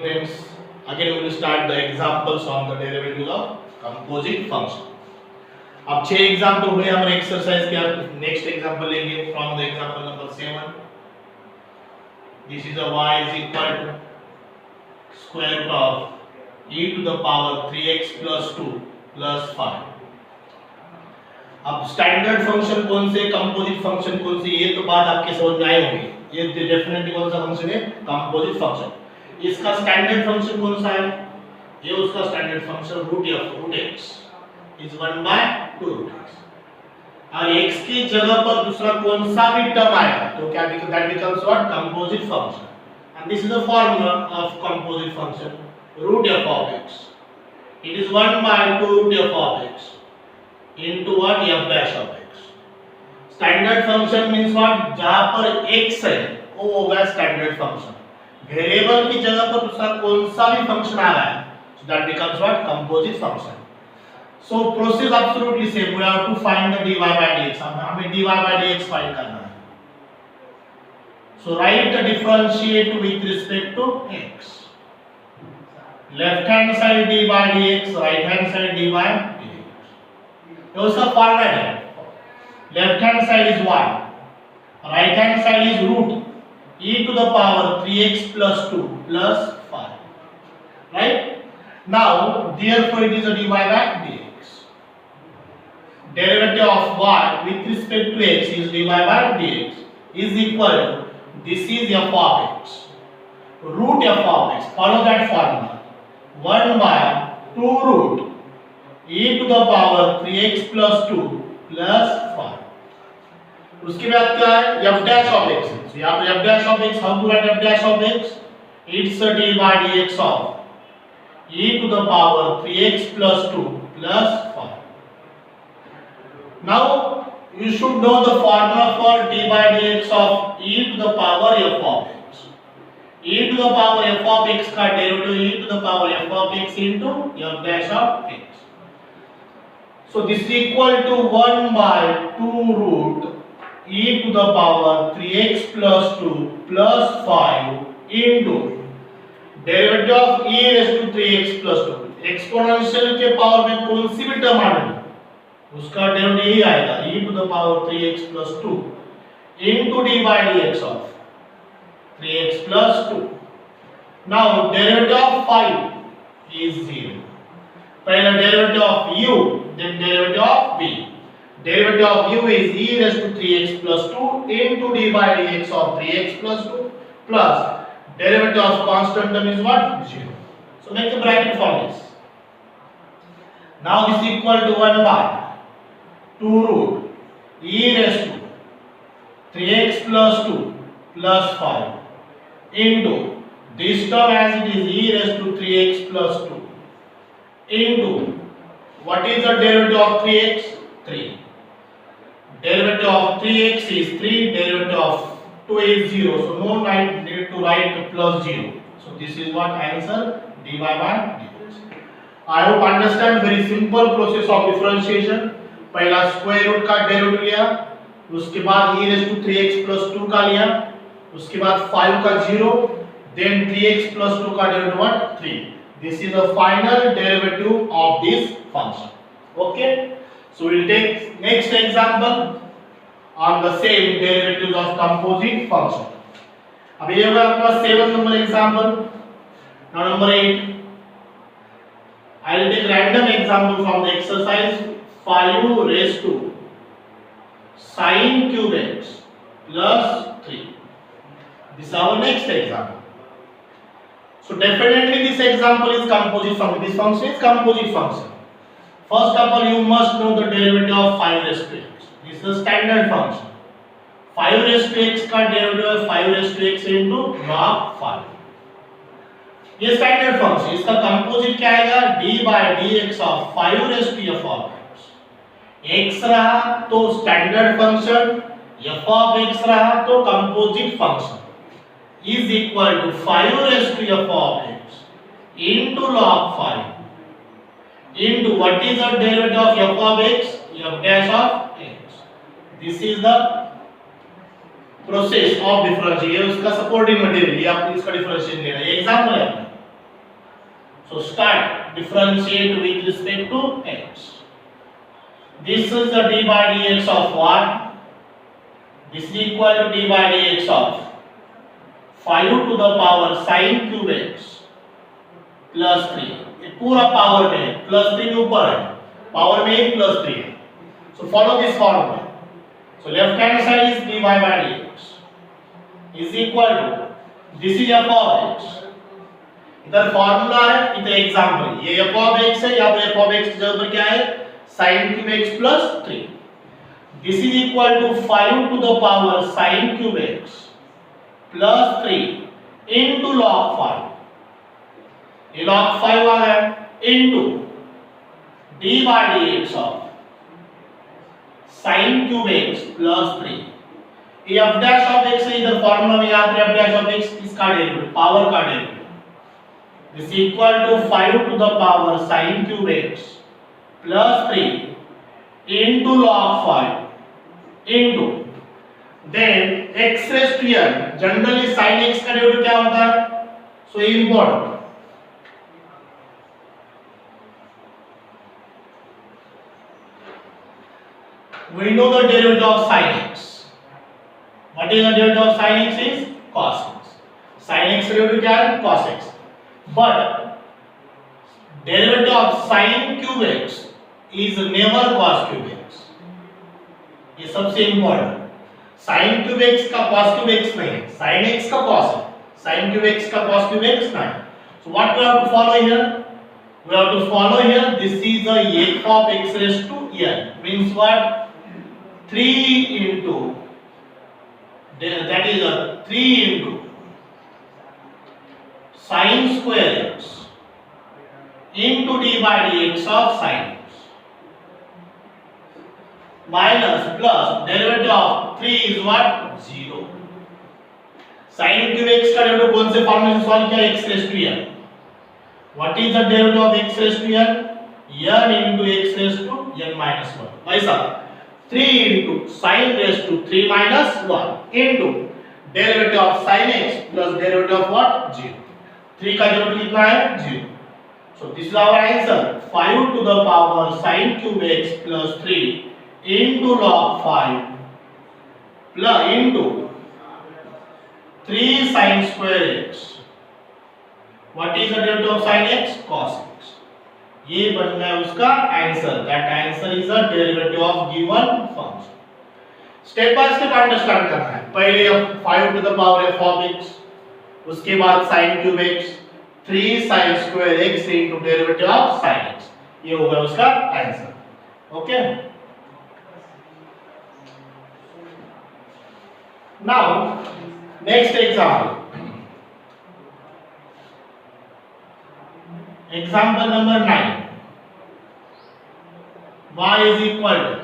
Friends, again we will start the examples on the derivatives of composite function. अब 6 example हुए हमारे exercise के। अब नेक्स्ट एग्जांपल लेंगे from the example number 7. This is a y is equal to square root of e to the power 3x plus 2 plus 5. अब standard function कौन से, composite function कौन से, ये तो बात आपके समझ में आई होगी। ये डेफिनेटली कौन सा फंक्शन है, कंपोजिट फंक्शन। इसका स्टैंडर्ड फंक्शन कौन सा है, ये उसका standard function root x is 1/2 root x। और x की जगह पर दूसरा कौन सा भी टर्म आएगा तो क्या that becomes what, composite function. And this is the formula of composite function root f of x. It is 1/2 root f of x into what, f dash of x. Standard function means what, जहां पर x है वो होगा standard function. Variable की जगह पर दूसरा कौन सा भी फंक्शन आ रहा है so that becomes what, composite function. So process absolutely same. We have to find the dy by dx. हमें dy by dx फाइंड करना है। So write the differentiate with respect to x. Left hand side dy by dx, right hand side dy by dx. ये उसका format है। Left hand side is y, right hand side is root e to the power 3x plus 2 plus 5. Right? Now, therefore, it is a dy by dx. Derivative of y with respect to x is dy by dx is equal to, this is f of x, root f of x. Follow that formula. 1/2 root e to the power 3x plus 2 plus 5. उसके बाद क्या है, f dash of x। so यहाँ पे f dash of x, how to write f dash of x? It's a d by dx of e to the power 3x plus 2 plus 5. Now you should know the formula for d by dx of e to the power f of x. e to the power f of x का derivative e to the power f of x into f dash of x. So this is equal to 1/2 root e to the power 3x plus 2 plus 5 into derivative of e raised to 3x plus 2। Exponential के power में कौन सी भी term आ रही है उसका derivative यही आएगा, e to the power 3x plus 2 into d by dx of 3x plus 2। now derivative of 5 is 0। पहला derivative of u, then derivative of v। derivative of u is e raised to 3x plus 2 into d by dx of 3x plus 2 plus derivative of constant term is what, 0। so make the bracket form this। now this is equal to 1/2 root e raised to 3x plus 2 plus 5 into this term as it is e raised to 3x plus 2 into what is the derivative of 3x, 3। derivative of 3x is 3, derivative of 2 is 0, so no need to write plus 0। so this is what answer, dy by dx। I hope understand very simple process of differentiation। पहला square root का derivative लिया, उसके बाद e raised to 3x plus 2 का लिया, उसके बाद 5 का 0, then 3x plus 2 का derivative what, 3। this is the final derivative of this function। okay, so we will take next example on the same derivatives of composite function। अब ये होगा आपका 7 number example. now number 8, I will take random example from the exercise 5 raised to sin cube x plus 3। this is our next example। so definitely this example is composite function, this function is composite function। first of all you must know the derivative of 5 raised to x। this is a standard function। 5 raised to x का derivative है 5 raised to x into log 5। ये standard function, इसका composite क्या आएगा, d by dx of 5 raised to f of x। x रहा तो standard function, f of x रहा तो composite function is equal to 5 raised to f of x into log 5 into what is the derivative of f of x, f dash of x। this is the process of differentiation। ये उसका supporting material, ये आप इसका differentiation ले रहे हैं, example है अपना। So start differentiate with respect to x. This is the d by dx of what? This is equal to d by dx of 5 to the power sin cube x plus 3. ये पूरा power में है, plus 3 ऊपर है, power में 1 plus 3 है. So follow this formula. So left hand side is dy by dx is equal to, this is f of x. इधर formula है, इधर एग्जांपल. ये f of x है, यहाँ पर f of x की जगह पर क्या है? sin cube x plus 3. This is equal to 5 to the power sin cube x plus 3 into log 5. ये log 5 आ गया into d by dx of sin cube x plus 3. ये f dash of x है, इधर formula में यहाँ पर f dash of x इसका derivative, power का derivative. This is equal to 5 to the power sin cube x plus 3 into log 5 into then x raised to n. Generally sin x का derivative क्या होता है? So important. We know the derivative of sin x. What is the derivative of sin x? Is cos x. Sin x derivative क्या है? Cos x. But derivative of sin cube x is never cos cube x. ये सबसे important. sin cube x का cos cube x नहीं है. sin x का cos है. sin cube x का cos cube x नहीं. So what we have to follow here? We have to follow here. This is a f of x raised to n. Means what? 3 into, that is a 3 into sin square x into d by dx of sin x minus plus derivative of 3 is what? 0. sin cube x का derivative कौन से form में solve किया? x raised to n. What is the derivative of x raised to n? n into x raised to n minus 1. भाई साहब 3 into sin raised to 3 minus 1 into derivative of sin x plus derivative of what? 0. 3 का derivative कितना है? 0. So this is our answer. 5 to the power sin cube x plus 3 into log 5 plus into 3 sin square x. What is the derivative of sin x? Cos x. ये बन गया उसका answer. That answer is a derivative of given function. Step by step understand करना है. पहले 5 to the power f of x, उसके बाद sin cube x, 3 sin square x into derivative of sin x. ये होगा उसका answer. Okay. Now next example. Example number 9. Y is equal to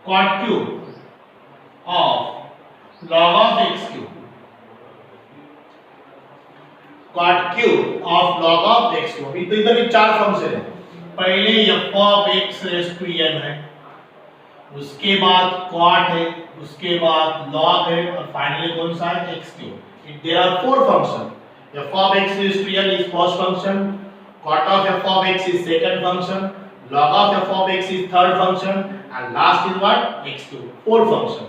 cot cube of log of x cube. Cot cube of log of x cube. इधर भी चार function है. पहले f of x raised to n है, उसके बाद cot है, उसके बाद log है और फाइनली कौन सा है? x cube. There are four functions. f of x raised to n is first function, cot of f of x is second function, log of f of x is third function, and last is what? x cube. Four function.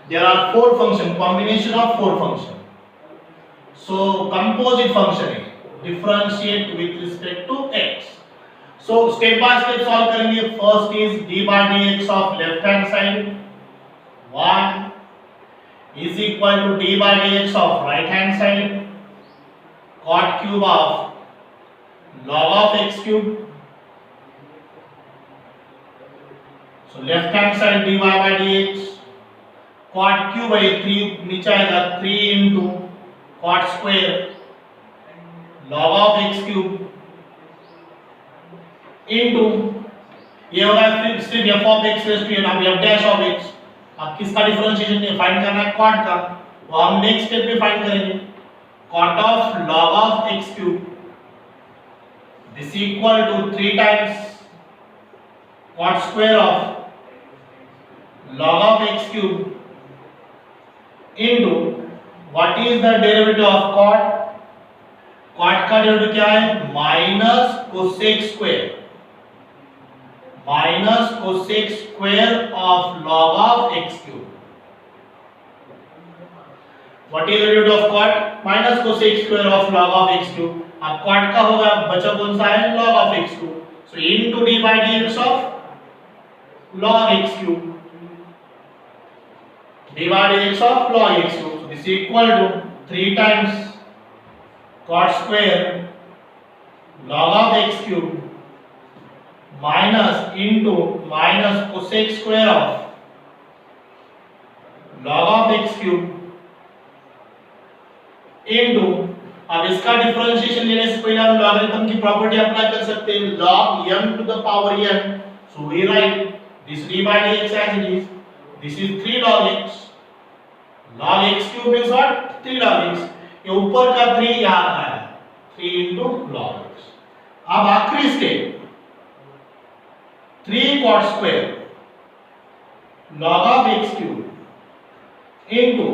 There are four function, combination of four function. So composite function है, differentiate with respect to x. So step by step solve करेंगे. First is d by dx of left hand side 1 is equal to d by dx of right hand side cot cube of log of x cube. So left hand side dy by dx cot cube है 3 नीचे आएगा 3 into cot square log of x cube into ये होगा सिर्फ f of x raised to n. अब f dash of x, अब किसका differentiation find करना है? cot का. वो हम नेक्स्ट स्टेप में फाइंड करेंगे. Cot of log of x cube, this equal to 3 times cot square of log of x cube into what is the derivative of cot? Cot का derivative क्या है? Minus cosec square, minus cosec square of log of x cube. What is the derivative of cot? Minus cosec square of log of x cube. अब cot का होगा, बचा कौन सा है? Log of x cube. So into d by dx of log x cube, d by dx of log x cube. So this is equal to 3 times cot square log of x cube minus into minus cosec square of log of x cube into, अब इसका differentiation लेने से पहले हम logarithm की property apply कर सकते हैं, log m to the power n. So we write this d by dx as it is. This is 3 log x. Log x cube means what? 3 log x. ये ऊपर का 3 यहाँ का है, 3 into log x. अब आखिरी step 3 cot square log of x cube into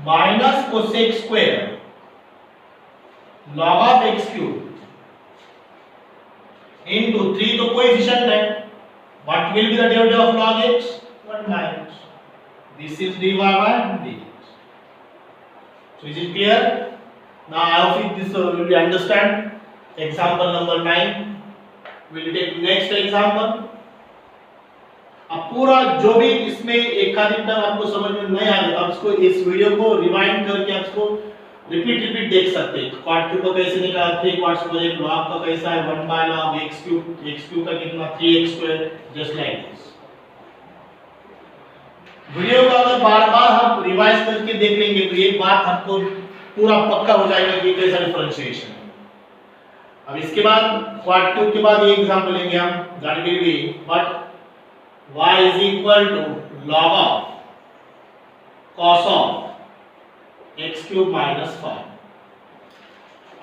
minus cosec square log of x cube into 3 तो coefficient है. What will be the derivative of log x? 1 by x. This is dy by dx. So is it clear? Now I hope this will be understand. Example number 9. We will take next example. अब पूरा जो भी इसमें एक आध term आपको समझ में नहीं आया तो आप इसको इस वीडियो को रिवाइंड करके आप इसको रिपीट देख सकते हैं. क्वाड क्यूब को कैसे निकाला, 3 क्वाड स्क्वायर, लॉग का कैसा है 1 बाय लॉग x क्यूब का कितना 3x square, just like this. Video को अगर बार-बार हम रिवाइज करके देख लेंगे तो ये बात आपको पूरा पक्का हो जाएगा कि कैसा डिफरेंशिएशन है. अब इसके बाद क्वाड क्यूब के बाद ये एग्जांपल लेंगे हम, that will be but y is equal to log of cos of x cube minus 5.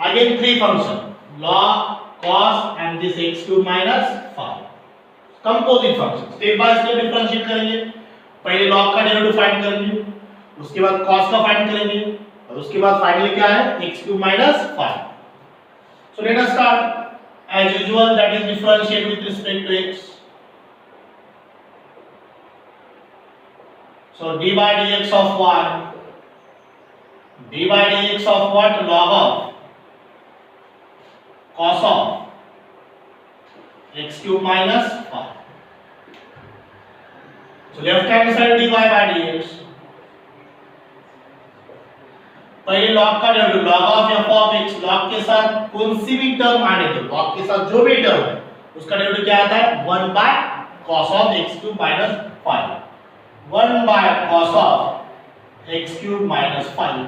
Again 3 function, log, cos and this x cube minus 5. Composite function. Step by step differentiate करेंगे. पहले log का derivative find करेंगे, उसके बाद cos का find करेंगे और उसके बाद फाइनली क्या है x cube minus 5. So let us start as usual, that is differentiate with respect to x. So d by dx of y, d by dx of what? Log of cos of x cube minus 5. So left hand side dy by dx. पहले log का derivative log of f of x, log के साथ कौन सी भी term आने दो, log के साथ जो भी टर्म है उसका डेरिवेटिव क्या आता है 1 by cos of x cube minus 5. 1 by cos of x cube minus 5.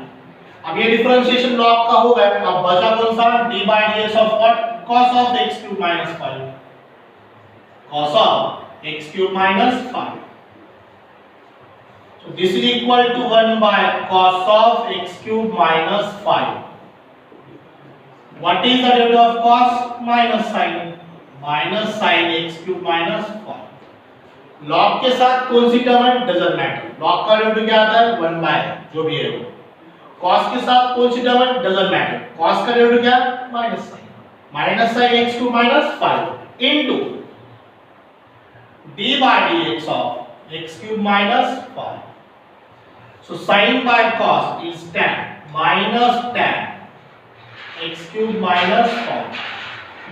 अब ये डिफरेंशिएशन log का होगा. अब बचा कौन सा? d by dx of what? cos of x cube minus 5. cos of x cube minus 5. So this is equal to 1 by cos of x cube minus 5. What is the derivative of cos? Minus sin. Minus sin x cube minus 5. log के साथ कौन सी term है? Doesn't matter. log का derivative क्या आता है 1 bye जो भी है वो. cos के साथ कौन सी टर्म है? Doesn't matter. cos का डेरिवेटिव क्या? Minus sin. Minus sin x cube minus 5 into d by dx of x cube minus 5. So sin by cos is tan minus tan x cube minus 5.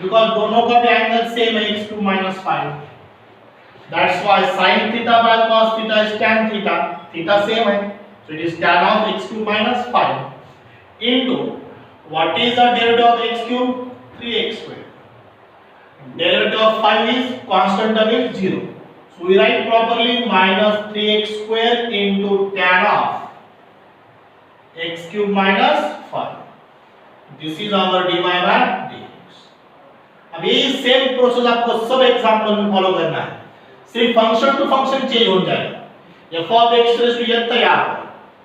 Because दोनों का भी angle same है x cube minus 5. That's why sin theta by cos theta is tan theta. Theta same है, so it is tan of x cube minus 5 into what is the derivative of x cube? 3x square. Derivative of 5 is constant term is 0. So we write properly minus 3x square into tan of x cube minus 5. This is our dy by dx. अब ये same process आपको सब example में follow करना है. सिर्फ function to function change हो जाएगा. f of x raised to n तैयार है,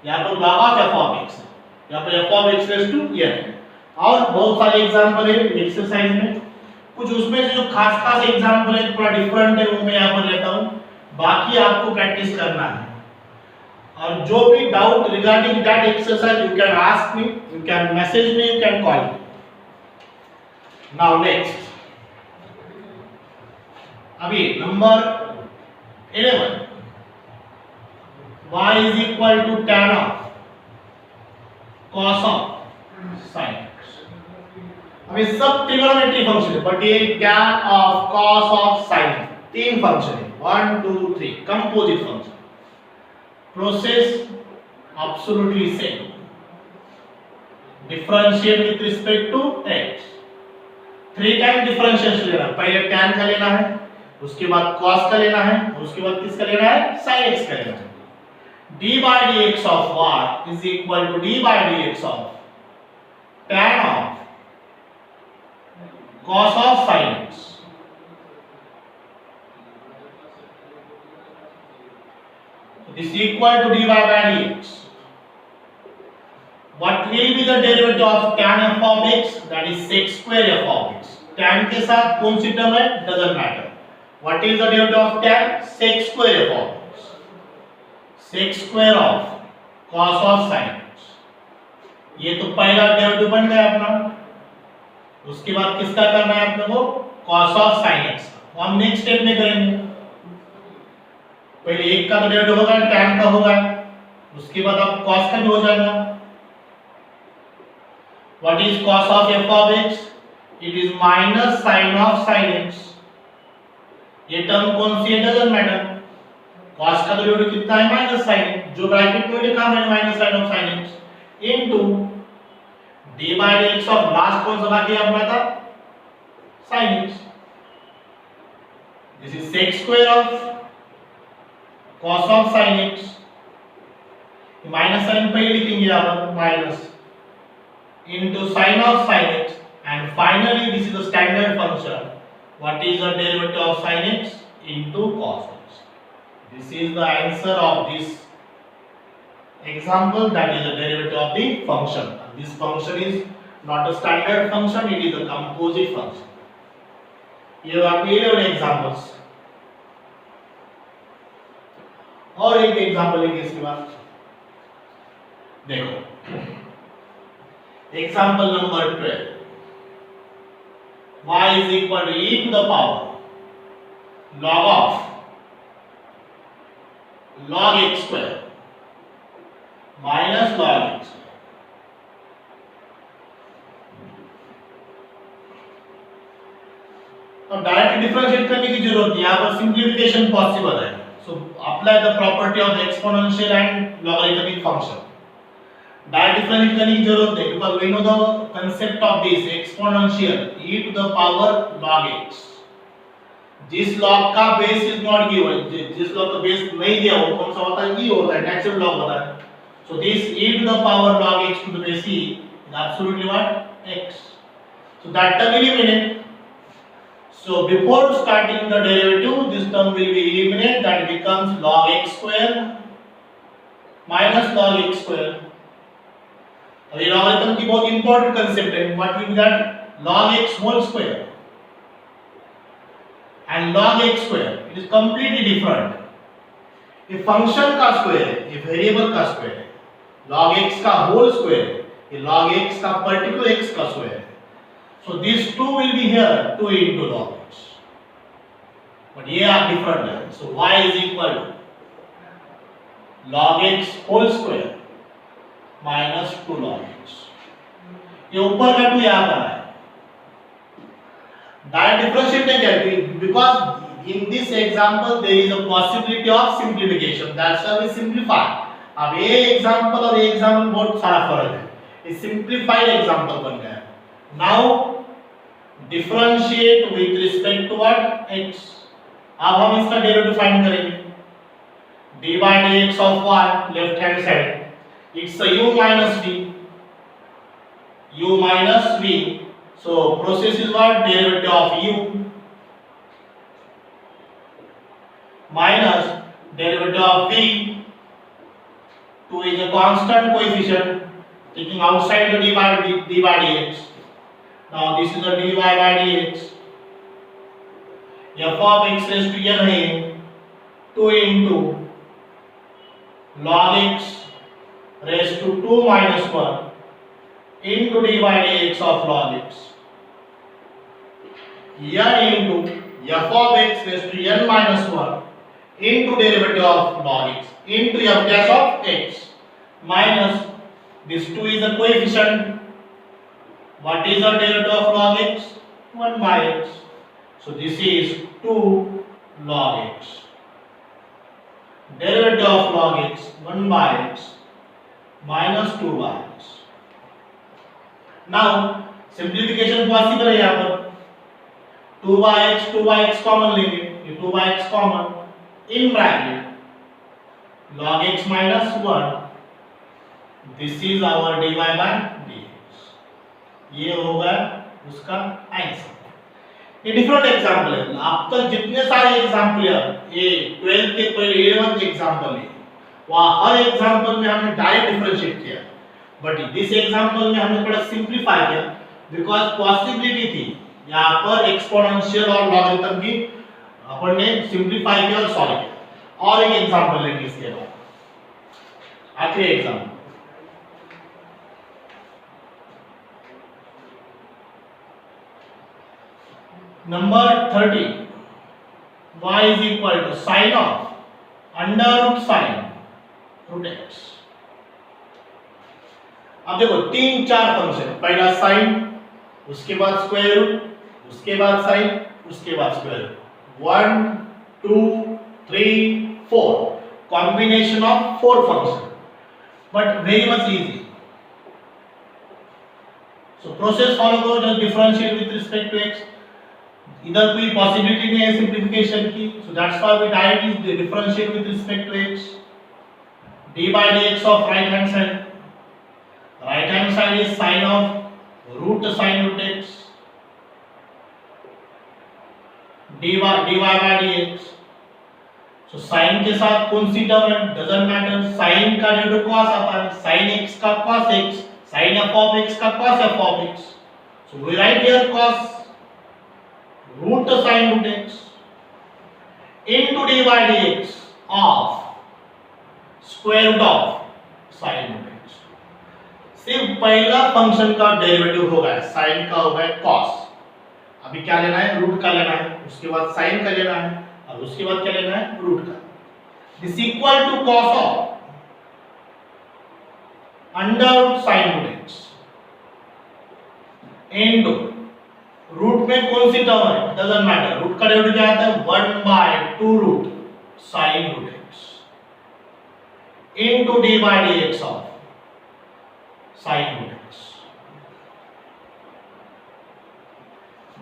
यहाँ पर log of f of x है, यहाँ पर f of x raised to n है. और बहुत सारे एग्जांपल है एक्सरसाइज में. कुछ उसमें से जो खास एग्जांपल है थोड़ा डिफरेंट है वो मैं यहाँ पर लेता हूँ, बाकी आपको प्रैक्टिस करना है. और जो भी doubt regarding that exercise you can ask me, you can message me, you can call me. Now next, अभी number 11, y is equal to tan of cos of sin x. अब ये सब ट्रिग्नोमेट्री फंक्शन है, but ये tan of cos of sin तीन function है, 1 2 3 composite function. Process absolutely same. Differentiate with respect to x. 3 time differentiation लेना है. पहले tan का लेना है, उसके बाद cos का लेना है, उसके बाद किसका लेना है, sin x का लेना है. d by dx of y is equal to d by dx of tan of cos of sin x. This is equal to dy by dx. What will be the derivative of tan f of x? That is sec square f of x. Tan के साथ कौन सी term है, doesn't matter. What is the derivative of tan? Sec square f of x. Sec square of cos of sin x. ये तो पहला derivative बन गया अपना. उसके बाद किसका करना है अपने को, cos of sin x. हम नेक्स्ट स्टेप में करेंगे. पहले एक का तो डेरिवेटिव होगा, tan का होगा, उसके बाद अब cos का भी हो जाएगा. What is cos of f of x? It is minus sin of sin x. ये टर्म कौन सी है, doesn't matter. cos का तो डेरिवेटिव कितना है, माइनस sin, जो ब्रैकेट में लिखा मैंने minus sin of sin x into d by dx of last कौन सा बाकी अपना था, sin x. This is sec square of cos of sin x. Minus sine पहले लिखेंगे आप, minus into sin of sin x, and finally this is the standard function. What is the derivative of sin x into cos x? This is the answer of this example, that is the derivative of the function. This function is not a standard function, it is a composite function. ये आपके 11 examples. और एक example लेंगे इसके बाद. देखो example number 12, y is equal to e to the power log of log x square minus log x square. अब direct differentiate करने की जरूरत नहीं, यहाँ पर सिंप्लीफिकेशन पॉसिबल है. So apply the property of exponential and logarithmic function. Direct differentiate करने की जरूरत नहीं, because we know the concept of this exponential e to the power log x. जिस log का बेस इज नॉट गिवन, जिस log का base नहीं दिया वो कौन सा होता है, e होता है, नेचुरल log होता है. So this e to the power log x to the base e is absolutely what, x. So that term eliminate. So before starting the derivative, this term will be eliminated, that becomes log x square minus log x square. अब ये logarithm की बहुत important concept है. What will be that, log x whole square and log x square, it is completely different. ये function का square है, ये variable का स्क्वायर है. log x का होल स्क्वायर है, ये log x का पर्टिकुलर x का स्क्वायर है. So these two will be here, 2 into log x. But ये are different है. So y is equal to log x whole square minus 2 log x. ये ऊपर का 2 यहाँ पर है. डायरेक्ट डिफरेंशिएट नहीं करती, because in this example there is a possibility of simplification. That's why we simplify. अब ये एग्जांपल और ये एग्जांपल बहुत सारा फर्क है. ये सिंप्लीफाइड एग्जांपल बन गया. Now differentiate with respect to what, x. अब हम इसका डेरिवेटिव फाइंड करेंगे. d by dx of y, left hand side, it's a u minus v. u minus v. So process is what, derivative of u minus derivative of v. 2 is a constant coefficient, taking outside the d by dx. Now this is a dy by dx. f of x raised to n है 2 into log x raised to 2 minus 1 into d by dx of log x n into f of x raised to n minus 1 into derivative of log x into f dash of x minus this 2 is a coefficient. What is the derivative of log x? 1 by x. So this is 2 log x. Derivative of log x 1 by x minus 2 by x. Now simplification possible है यहाँ पर 2 by x common लेंगे, ये 2 by x common in bracket log x minus 1. This is our dy by dx. ये होगा उसका answer. ये different example है। आप तक जितने सारे एग्जांपल है ये 12th के पहले 11th एग्जांपल है, वहाँ हर एग्जांपल में हमने डायरेक्ट डिफरेंशिएट किया, बट दिस एग्जांपल में हमने थोड़ा सिंपलीफाई किया बिकॉज पॉसिबिलिटी थी यहाँ पर एक्सपोनेंशियल और लॉगरिथम की अपन ने सिंपलीफाई किया और सॉल्व किया। और एक एग्जांपल लेंगे इसके बाद, आखिरी example number 30 y is equal to sin of under root sin root x। अब देखो 3-4 फंक्शन, पहला sin, उसके बाद स्क्वायर रूट, उसके बाद sin, उसके बाद square root, 1 2 3 4 combination of 4 function, but very much easy. So process follow करो, just differentiate with respect to x। इधर कोई पॉसिबिलिटी नहीं है सिंप्लीफिकेशन की, so that's why we directly differentiate with respect to x। d by dx of right hand side is sin of root sin root x dy by dx। So sin के साथ कौन सी term है, doesn't matter, sin का derivative cos आता है, sin x का cos x, sin f of x का cos f of x। So we write here cos root sin root x into d by dx of square root of sin root x। सिर्फ पहला function का derivative होगा, sin का होगा cos, अभी क्या लेना है, रूट का लेना है, उसके बाद sin का लेना है, और उसके बाद क्या लेना है, रूट का। This equal to cos of under root sin root x into root में कौन सी टर्म है, डजंट मैटर, रूट का डेरिवेटिव क्या आता है, 1 by 2 root sin root x into d by dx of sin root x।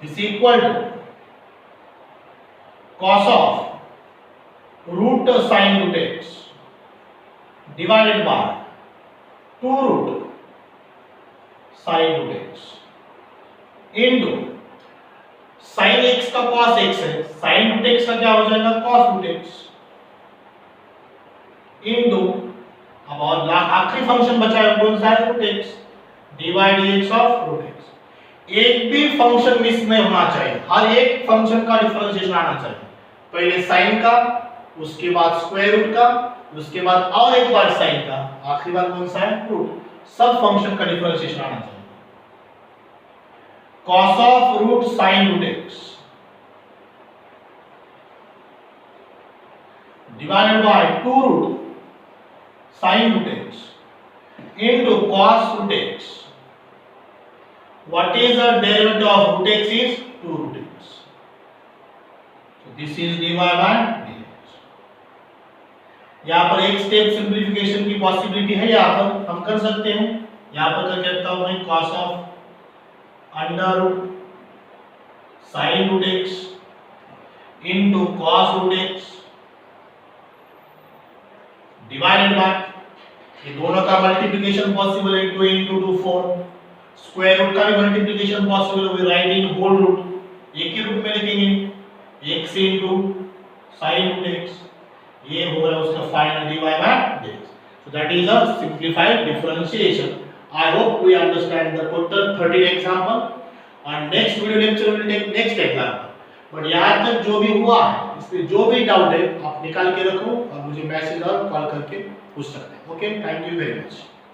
This equal to cos of root sin root x divided by 2 root sin root x into sin x का cos x है, sin root x का क्या हो जाएगा, cos root x into अब और आखिरी function बचा है कौन सा है, root x d by dx of root x। एक भी फंक्शन मिस नहीं होना चाहिए, हर एक फंक्शन का डिफरेंशिएशन आना चाहिए, पहले sin का, उसके बाद स्क्वायर रूट का, उसके बाद और एक बार sin का, आखिरी बार कौन सा है, रूट। सब फंक्शन का डिफरेंशिएशन आना चाहिए। cos of root sin root x divided by 2 root sin root x into cos root x। What is the derivative of root x is 2 root x। So this is dy by dx। यहाँ पर एक step simplification की possibility है, यहाँ पर हम कर सकते हैं। यहाँ पर क्या कहता हूँ मैं, cos of under root sin root x into cos root x divided by, ये दोनों का मल्टीप्लिकेशन पॉसिबल है, 2 into 2 4, स्क्वायर रूट का भी मल्टीप्लिकेशन पॉसिबल है, we write in whole root, एक ही रूट में लिखेंगे x into sin root x, ये होगा उसका final dy by dx। So that is a simplified differentiation। I hope we understand the total 30 example. On next video lecture we will take next example. But यहाँ तक जो भी हुआ है, इसमें जो भी डाउट है आप निकाल के रखो और मुझे मैसेज और कॉल करके पूछ सकते हैं। Okay, thank you very much.